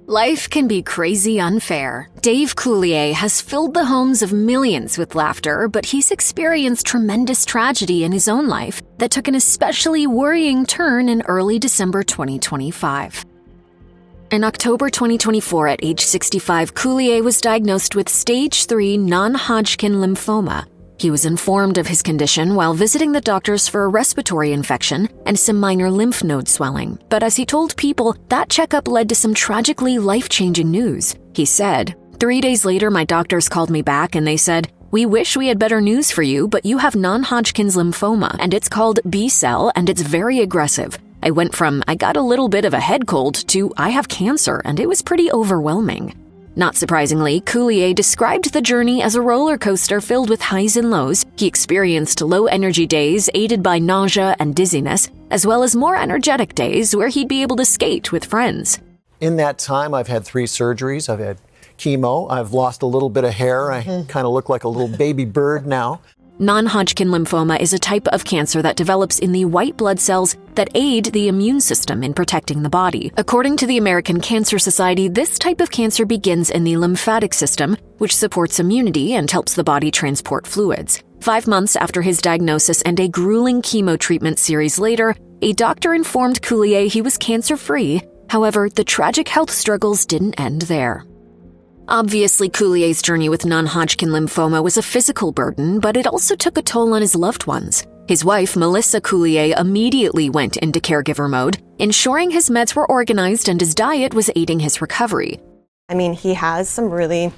Life can be crazy unfair. Dave Coulier has filled the homes of millions with laughter, but he's experienced tremendous tragedy in his own life that took an especially worrying turn in early December 2025. In October 2024, at age 65, Coulier was diagnosed with stage 3 non-Hodgkin lymphoma. He was informed of his condition while visiting the doctors for a respiratory infection and some minor lymph node swelling. But as he told people, that checkup led to some tragically life-changing news. He said, 3 days later, my doctors called me back and they said, "We wish we had better news for you, but you have non-Hodgkin's lymphoma, and it's called B-cell, and it's very aggressive." I went from, I got a little bit of a head cold, to I have cancer, and it was pretty overwhelming. Not surprisingly, Coulier described the journey as a roller coaster filled with highs and lows. He experienced low-energy days aided by nausea and dizziness, as well as more energetic days where he'd be able to skate with friends. In that time, I've had 3 surgeries. I've had chemo. I've lost a little bit of hair. I kind of look like a little baby bird now. Non-Hodgkin lymphoma is a type of cancer that develops in the white blood cells that aid the immune system in protecting the body. According to the American Cancer Society, this type of cancer begins in the lymphatic system, which supports immunity and helps the body transport fluids. 5 months after his diagnosis and a grueling chemo treatment series later, a doctor informed Coulier he was cancer-free. However, the tragic health struggles didn't end there. Obviously, Coulier's journey with non-Hodgkin lymphoma was a physical burden, but it also took a toll on his loved ones. His wife, Melissa Coulier, immediately went into caregiver mode, ensuring his meds were organized and his diet was aiding his recovery. I mean, he has some really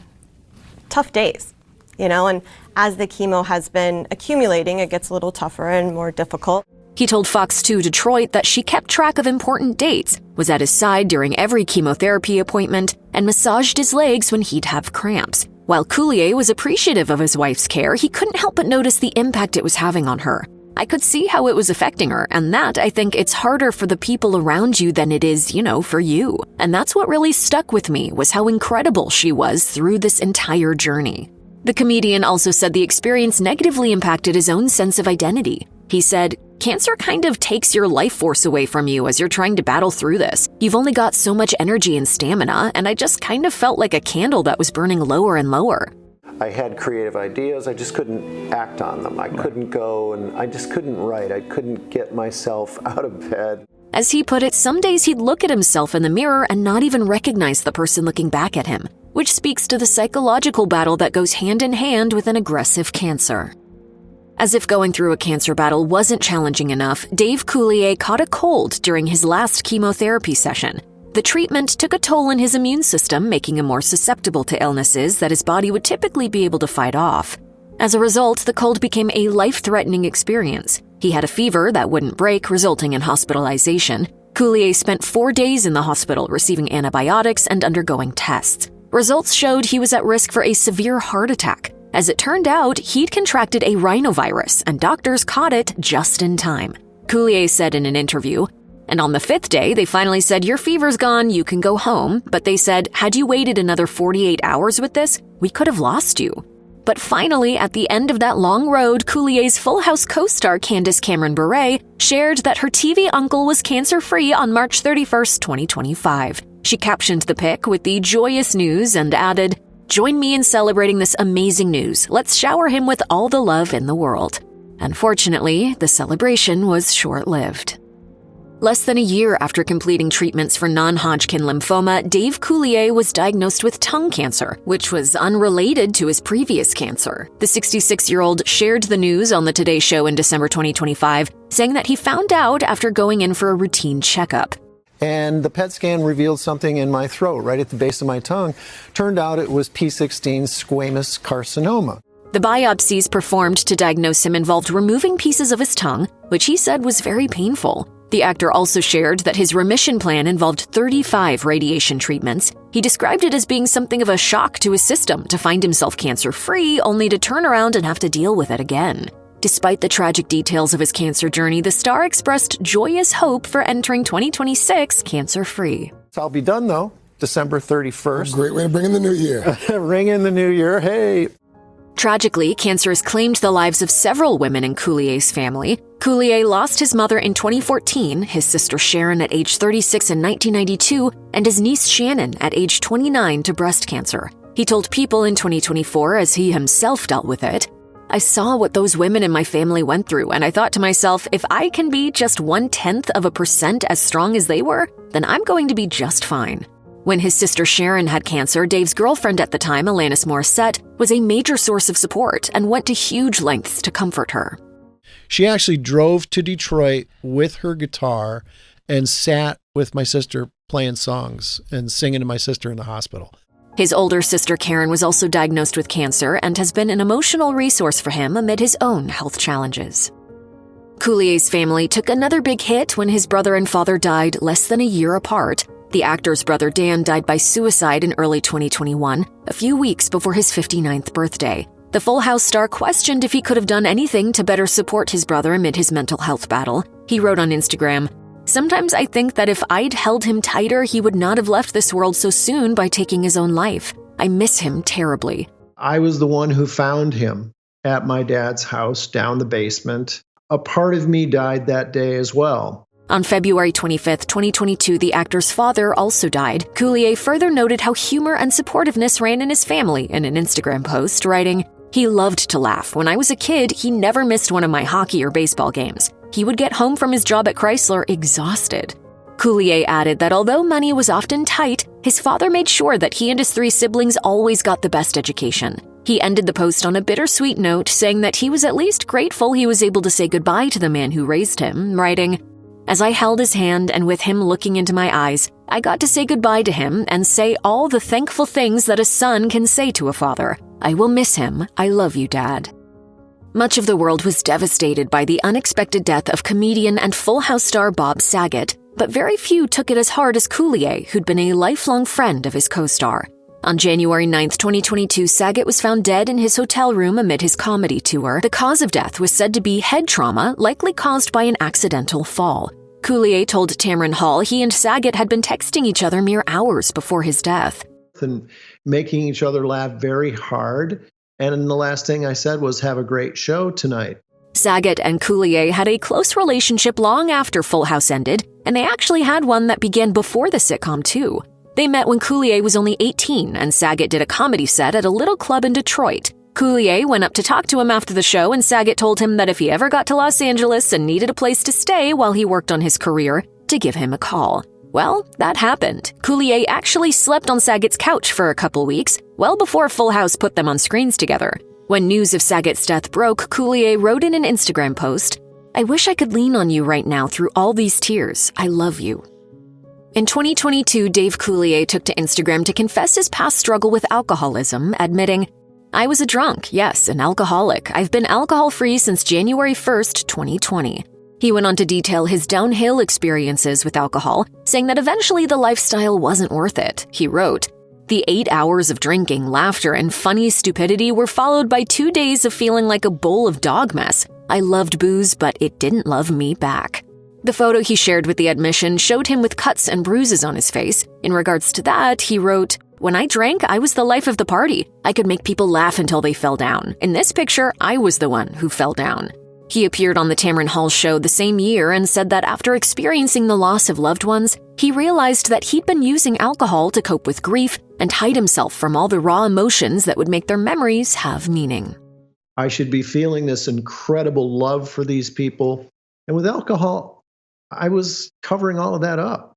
tough days, and as the chemo has been accumulating, it gets a little tougher and more difficult. He told Fox 2 Detroit that she kept track of important dates, was at his side during every chemotherapy appointment, and massaged his legs when he'd have cramps. While Coulier was appreciative of his wife's care, he couldn't help but notice the impact it was having on her. I could see how it was affecting her, and that, I think, it's harder for the people around you than it is, for you. And that's what really stuck with me, was how incredible she was through this entire journey. The comedian also said the experience negatively impacted his own sense of identity. He said, "Cancer kind of takes your life force away from you as you're trying to battle through this. You've only got so much energy and stamina, and I just kind of felt like a candle that was burning lower and lower." I had creative ideas. I just couldn't act on them. I couldn't go and I just couldn't write. I couldn't get myself out of bed. As he put it, some days he'd look at himself in the mirror and not even recognize the person looking back at him, which speaks to the psychological battle that goes hand in hand with an aggressive cancer. As if going through a cancer battle wasn't challenging enough, Dave Coulier caught a cold during his last chemotherapy session. The treatment took a toll on his immune system, making him more susceptible to illnesses that his body would typically be able to fight off. As a result, the cold became a life-threatening experience. He had a fever that wouldn't break, resulting in hospitalization. Coulier spent 4 days in the hospital receiving antibiotics and undergoing tests. Results showed he was at risk for a severe heart attack. As it turned out, he'd contracted a rhinovirus, and doctors caught it just in time. Coulier said in an interview, "And on the 5th day, they finally said, 'Your fever's gone, you can go home.' But they said, 'Had you waited another 48 hours with this, we could have lost you.'" But finally, at the end of that long road, Coulier's Full House co-star Candace Cameron Bure shared that her TV uncle was cancer-free on March 31st, 2025. She captioned the pic with the joyous news and added, "Join me in celebrating this amazing news. Let's shower him with all the love in the world." Unfortunately, the celebration was short-lived. Less than a year after completing treatments for non-Hodgkin lymphoma, Dave Coulier was diagnosed with tongue cancer, which was unrelated to his previous cancer. The 66-year-old shared the news on the Today Show in December 2025, saying that he found out after going in for a routine checkup. And the PET scan revealed something in my throat, right at the base of my tongue. Turned out it was P16 squamous carcinoma. The biopsies performed to diagnose him involved removing pieces of his tongue, which he said was very painful. The actor also shared that his remission plan involved 35 radiation treatments. He described it as being something of a shock to his system to find himself cancer-free, only to turn around and have to deal with it again. Despite the tragic details of his cancer journey, the star expressed joyous hope for entering 2026 cancer-free. So I'll be done, though, December 31st. Great way to bring in the new year. Ring in the new year. Hey. Tragically, cancer has claimed the lives of several women in Coulier's family. Coulier lost his mother in 2014, his sister Sharon at age 36 in 1992, and his niece Shannon at age 29 to breast cancer. He told People in 2024, as he himself dealt with it, "I saw what those women in my family went through, and I thought to myself, if I can be just 0.1% as strong as they were, then I'm going to be just fine." When his sister Sharon had cancer, Dave's girlfriend at the time, Alanis Morissette, was a major source of support and went to huge lengths to comfort her. She actually drove to Detroit with her guitar and sat with my sister playing songs and singing to my sister in the hospital. His older sister Karen was also diagnosed with cancer and has been an emotional resource for him amid his own health challenges. Coulier's family took another big hit when his brother and father died less than a year apart. The actor's brother Dan died by suicide in early 2021, a few weeks before his 59th birthday. The Full House star questioned if he could have done anything to better support his brother amid his mental health battle. He wrote on Instagram, "Sometimes I think that if I'd held him tighter, he would not have left this world so soon by taking his own life. I miss him terribly." I was the one who found him at my dad's house down the basement. A part of me died that day as well. On February 25th, 2022, the actor's father also died. Coulier further noted how humor and supportiveness ran in his family in an Instagram post, writing, "He loved to laugh. When I was a kid, he never missed one of my hockey or baseball games. He would get home from his job at Chrysler exhausted." Coulier added that although money was often tight, his father made sure that he and his 3 siblings always got the best education. He ended the post on a bittersweet note, saying that he was at least grateful he was able to say goodbye to the man who raised him, writing, "As I held his hand and with him looking into my eyes, I got to say goodbye to him and say all the thankful things that a son can say to a father. I will miss him. I love you, Dad." Much of the world was devastated by the unexpected death of comedian and Full House star Bob Saget, but very few took it as hard as Coulier, who'd been a lifelong friend of his co-star. On January 9th, 2022, Saget was found dead in his hotel room amid his comedy tour. The cause of death was said to be head trauma, likely caused by an accidental fall. Coulier told Tamron Hall he and Saget had been texting each other mere hours before his death. And making each other laugh very hard. And the last thing I said was, "Have a great show tonight." Saget and Coulier had a close relationship long after Full House ended, and they actually had one that began before the sitcom, too. They met when Coulier was only 18, and Saget did a comedy set at a little club in Detroit. Coulier went up to talk to him after the show, and Saget told him that if he ever got to Los Angeles and needed a place to stay while he worked on his career, to give him a call. Well, that happened. Coulier actually slept on Saget's couch for a couple weeks, well before Full House put them on screens together. When news of Saget's death broke, Coulier wrote in an Instagram post, "I wish I could lean on you right now through all these tears. I love you." In 2022, Dave Coulier took to Instagram to confess his past struggle with alcoholism, admitting, "I was a drunk, yes, an alcoholic. I've been alcohol-free since January 1st, 2020. He went on to detail his downhill experiences with alcohol, saying that eventually the lifestyle wasn't worth it. He wrote, "The 8 hours of drinking, laughter, and funny stupidity were followed by 2 days of feeling like a bowl of dog mess. I loved booze, but it didn't love me back." The photo he shared with the admission showed him with cuts and bruises on his face. In regards to that, he wrote, "When I drank, I was the life of the party. I could make people laugh until they fell down. In this picture, I was the one who fell down." He appeared on the Tamron Hall show the same year and said that after experiencing the loss of loved ones, he realized that he'd been using alcohol to cope with grief and hide himself from all the raw emotions that would make their memories have meaning. I should be feeling this incredible love for these people. And with alcohol, I was covering all of that up.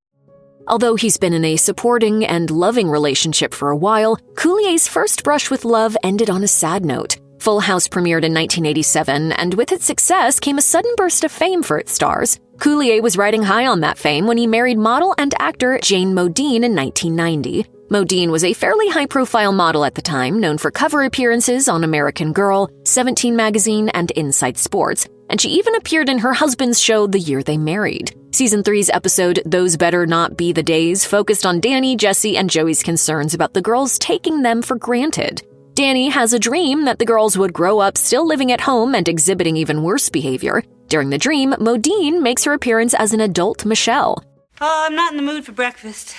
Although he's been in a supporting and loving relationship for a while, Coulier's first brush with love ended on a sad note. Full House premiered in 1987, and with its success came a sudden burst of fame for its stars. Coulier was riding high on that fame when he married model and actor Jane Modine in 1990. Modine was a fairly high-profile model at the time, known for cover appearances on American Girl, 17 magazine, and Inside Sports, and she even appeared in her husband's show the year they married. Season 3's episode, Those Better Not Be the Days, focused on Danny, Jesse, and Joey's concerns about the girls taking them for granted. Danny has a dream that the girls would grow up still living at home and exhibiting even worse behavior. During the dream, Modine makes her appearance as an adult Michelle. "Oh, I'm not in the mood for breakfast.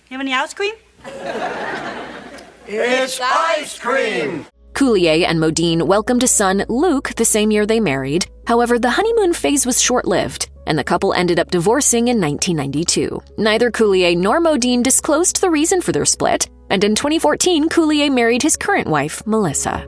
You have any ice cream?" It's ice cream! Coulier and Modine welcomed a son, Luke, the same year they married. However, the honeymoon phase was short-lived, and the couple ended up divorcing in 1992. Neither Coulier nor Modine disclosed the reason for their split, and in 2014, Coulier married his current wife, Melissa.